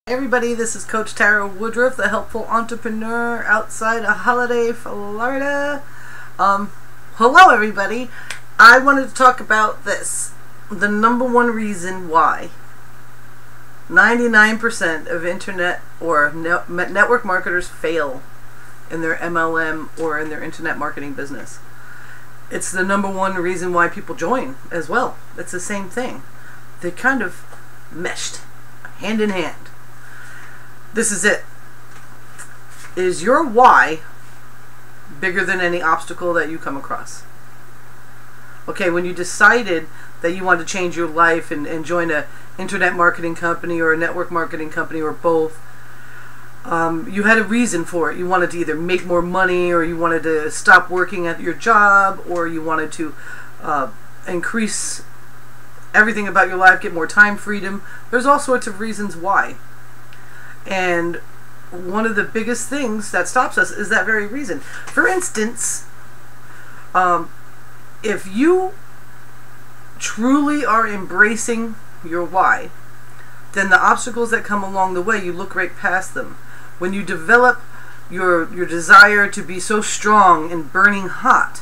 Hey everybody, this is Coach Tara Woodruff, the helpful entrepreneur outside of Holiday, Florida. Hello everybody. I wanted to talk about this. The number one reason why 99% of internet or network marketers fail in their MLM or in their internet marketing business. It's the number one reason why people join as well. It's the same thing. They kind of meshed hand in hand. This is it. Is your why bigger than any obstacle that you come across? Okay, when you decided that you wanted to change your life and join an internet marketing company or a network marketing company or both, you had a reason for it. You wanted to either make more money, or you wanted to stop working at your job, or you wanted to increase everything about your life, get more time freedom. There's all sorts of reasons why. And one of the biggest things that stops us is that very reason. For instance, if you truly are embracing your why, then the obstacles that come along the way, you look right past them. When you develop your desire to be so strong and burning hot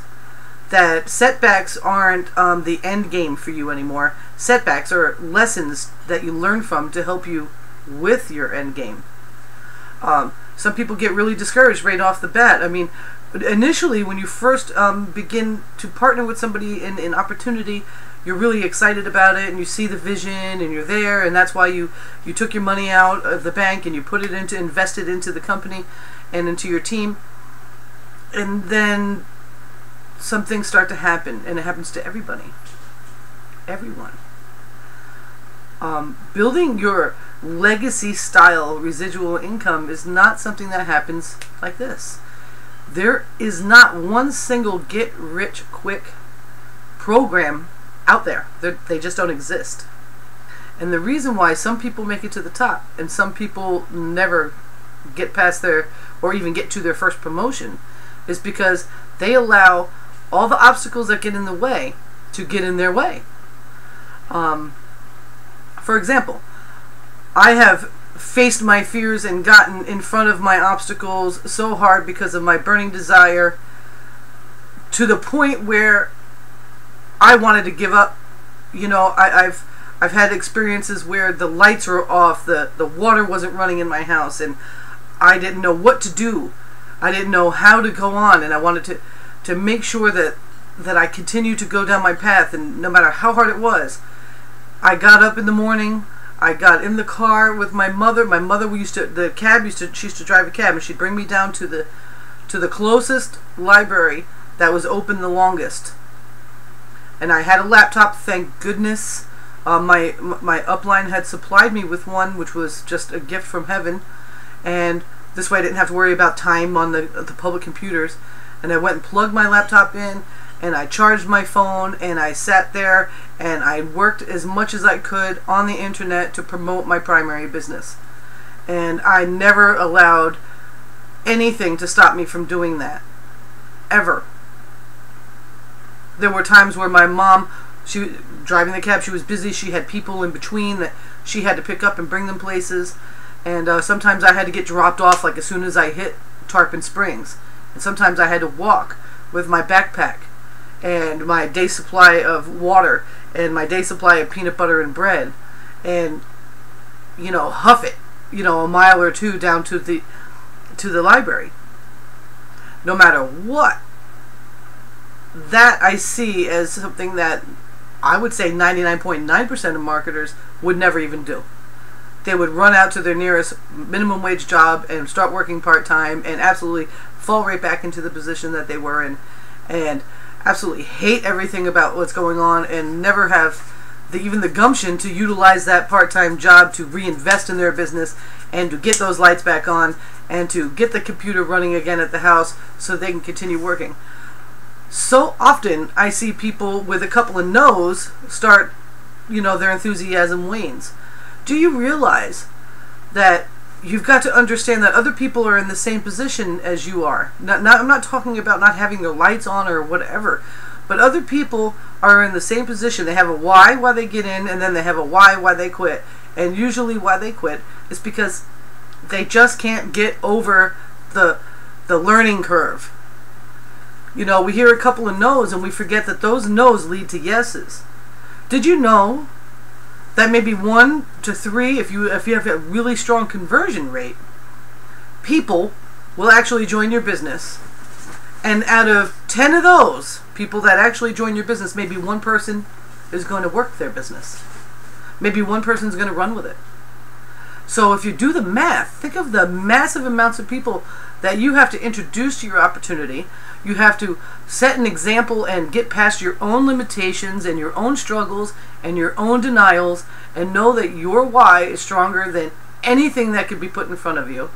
that setbacks aren't the end game for you anymore. Setbacks are lessons that you learn from to help you with your end game. Some people get really discouraged right off the bat. I mean, initially when you first begin to partner with somebody in opportunity, you're really excited about it and you see the vision and you're there, and that's why you took your money out of the bank and you put it into, invested into the company and into your team. And then some things start to happen, and it happens to everybody. Everyone. Building your legacy style residual income is not something that happens like this. There is not one single get rich quick program out there. They just don't exist. And the reason why some people make it to the top and some people never get past their, or even get to their first promotion, is because they allow all the obstacles that get in the way to get in their way. For example, I have faced my fears and gotten in front of my obstacles so hard because of my burning desire, to the point where I wanted to give up. You know, I've had experiences where the lights were off, the water wasn't running in my house, and I didn't know what to do. I didn't know how to go on, and I wanted to make sure that I continued to go down my path, and no matter how hard it was. I got up in the morning, I got in the car with my mother. My mother, she used to drive a cab, and she'd bring me down to the closest library that was open the longest. And I had a laptop, thank goodness. My upline had supplied me with one, which was just a gift from heaven. And this way I didn't have to worry about time on the public computers. And I went and plugged my laptop in, and I charged my phone, and I sat there and I worked as much as I could on the internet to promote my primary business. And I never allowed anything to stop me from doing that. Ever. There were times where my mom, she was driving the cab, she was busy, she had people in between that she had to pick up and bring them places. And sometimes I had to get dropped off like as soon as I hit Tarpon Springs. And sometimes I had to walk with my backpack and my day supply of water and my day supply of peanut butter and bread, and huff it a mile or two down to the library. No matter what, that I see as something that I would say 99.9% of marketers would never even do. They would run out to their nearest minimum wage job and start working part-time and absolutely fall right back into the position that they were in, and absolutely hate everything about what's going on, and never have even the gumption to utilize that part-time job to reinvest in their business and to get those lights back on and to get the computer running again at the house so they can continue working. So often I see people with a couple of no's start, their enthusiasm wanes. Do you realize that you've got to understand that other people are in the same position as you are? I'm not talking about not having their lights on or whatever, but other people are in the same position. They have a why they get in, and then they have a why they quit. And usually why they quit is because they just can't get over the learning curve. You know, we hear a couple of no's and we forget that those no's lead to yeses. Did you know that maybe 1 to 3, if you have a really strong conversion rate, people will actually join your business, and out of 10 of those people that actually join your business, maybe one person is going to work their business. Maybe one person is going to run with it. So if you do the math, think of the massive amounts of people that you have to introduce to your opportunity. You have to set an example and get past your own limitations and your own struggles and your own denials, and know that your why is stronger than anything that could be put in front of you,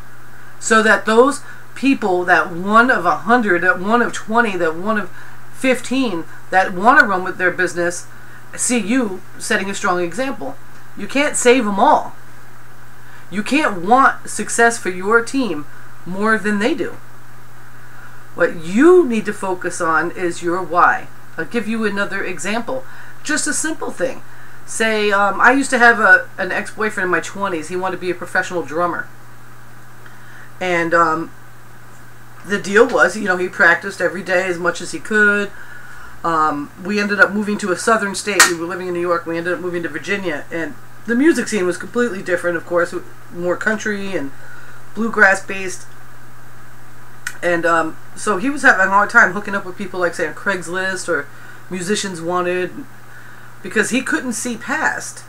so that those people, that 1 of 100, that 1 of 20, that 1 of 15 that want to run with their business, see you setting a strong example. You can't save them all. You can't want success for your team more than they do. What you need to focus on is your why. I'll give you another example. Just a simple thing. Say, I used to have an ex-boyfriend in my 20s. He wanted to be a professional drummer. And the deal was, you know, he practiced every day as much as he could. We ended up moving to a southern state. We were living in New York. We ended up moving to Virginia. And the music scene was completely different, of course. More country and bluegrass-based. And so he was having a hard time hooking up with people like, say, on Craigslist or Musicians Wanted, because he couldn't see past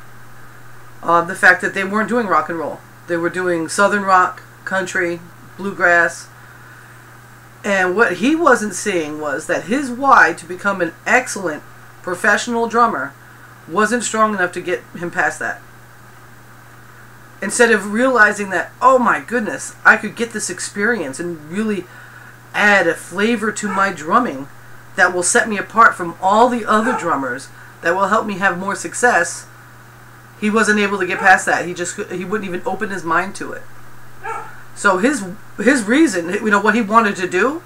the fact that they weren't doing rock and roll. They were doing southern rock, country, bluegrass. And what he wasn't seeing was that his why to become an excellent professional drummer wasn't strong enough to get him past that. Instead of realizing that, oh my goodness, I could get this experience and really add a flavor to my drumming that will set me apart from all the other drummers, that will help me have more success, he wasn't able to get past that. He wouldn't even open his mind to it. So his reason, you know, what he wanted to do,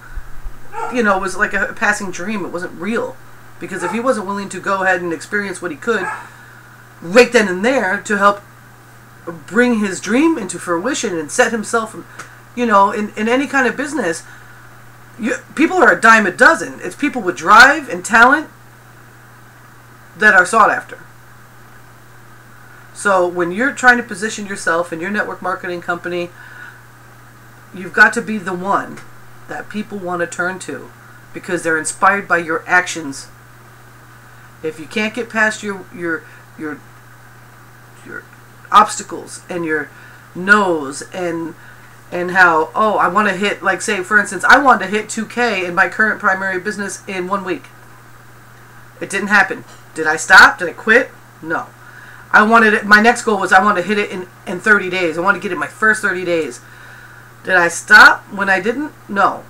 you know, was like a passing dream. It wasn't real. Because if he wasn't willing to go ahead and experience what he could right then and there to help bring his dream into fruition and set himself, you know, in any kind of business, people are a dime a dozen. It's people with drive and talent that are sought after. So when you're trying to position yourself in your network marketing company, you've got to be the one that people want to turn to because they're inspired by your actions. If you can't get past your obstacles and your no's and how, oh, I want to hit, like, say, for instance, I wanted to hit 2K in my current primary business in 1 week. It didn't happen. Did I stop? Did I quit? No. My next goal was I wanted to hit it in 30 days. I wanted to get it in my first 30 days. Did I stop when I didn't? No.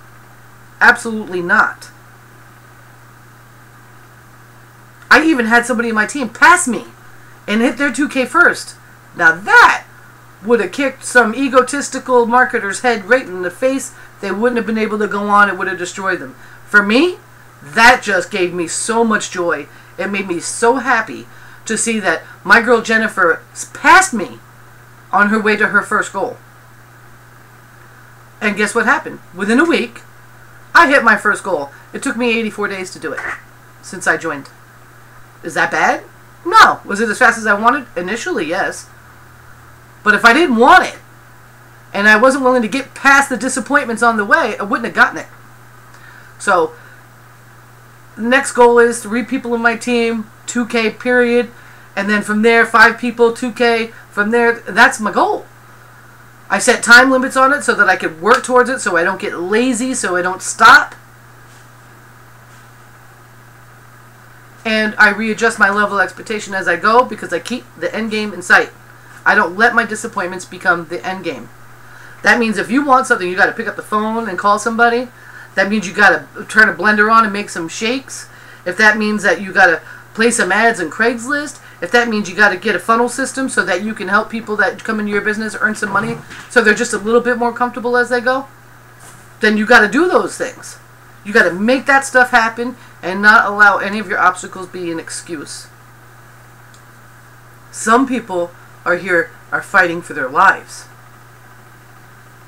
Absolutely not. I even had somebody in my team pass me and hit their 2K first. Now that would have kicked some egotistical marketer's head right in the face. They wouldn't have been able to go on. It would have destroyed them. For me, that just gave me so much joy. It made me so happy to see that my girl Jennifer passed me on her way to her first goal. And guess what happened? Within a week, I hit my first goal. It took me 84 days to do it since I joined. Is that bad? No. Was it as fast as I wanted? Initially, yes. But if I didn't want it, and I wasn't willing to get past the disappointments on the way, I wouldn't have gotten it. So, the next goal is 3 people in my team, 2K period, and then from there, 5 people, 2K. From there, that's my goal. I set time limits on it so that I could work towards it, so I don't get lazy, so I don't stop. And I readjust my level of expectation as I go because I keep the end game in sight. I don't let my disappointments become the end game. That means if you want something, you got to pick up the phone and call somebody. That means you got to turn a blender on and make some shakes. If that means that you got to play some ads on Craigslist. If that means you got to get a funnel system so that you can help people that come into your business earn some money so they're just a little bit more comfortable as they go, then you got to do those things. You got to make that stuff happen and not allow any of your obstacles be an excuse. Some people are fighting for their lives.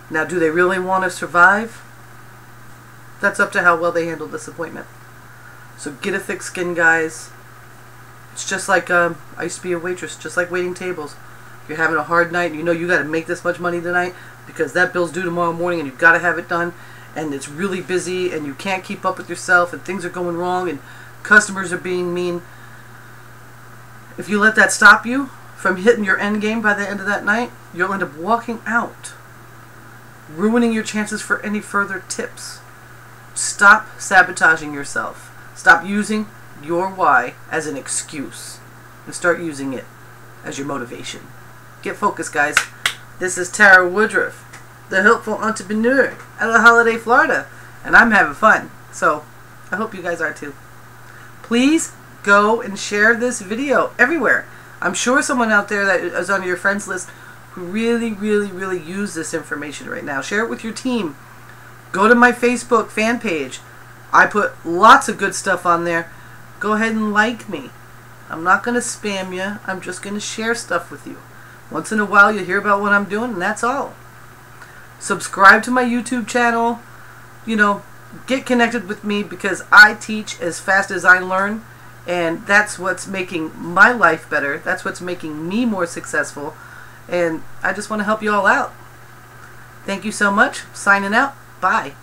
Now, do they really want to survive? That's up to how well they handle disappointment. So get a thick skin, guys. It's just like, I used to be a waitress, just like waiting tables. If you're having a hard night and you know you got to make this much money tonight because that bill's due tomorrow morning and you've got to have it done, and it's really busy and you can't keep up with yourself and things are going wrong and customers are being mean. If you let that stop you from hitting your end game by the end of that night, you'll end up walking out, ruining your chances for any further tips. Stop sabotaging yourself. Stop using your why as an excuse and start using it as your motivation. Get focused, guys. This is Tara Woodruff, the helpful entrepreneur out of Holiday, Florida, and I'm having fun. So I hope you guys are too. Please go and share this video everywhere. I'm sure someone out there that is on your friends list who really use this information right now. Share it with your team. Go to my Facebook fan page. I put lots of good stuff on there. Go ahead and like me. I'm not going to spam you. I'm just going to share stuff with you. Once in a while you hear about what I'm doing, and that's all. Subscribe to my YouTube channel. You know, get connected with me because I teach as fast as I learn, and that's what's making my life better. That's what's making me more successful, and I just want to help you all out. Thank you so much. Signing out. Bye.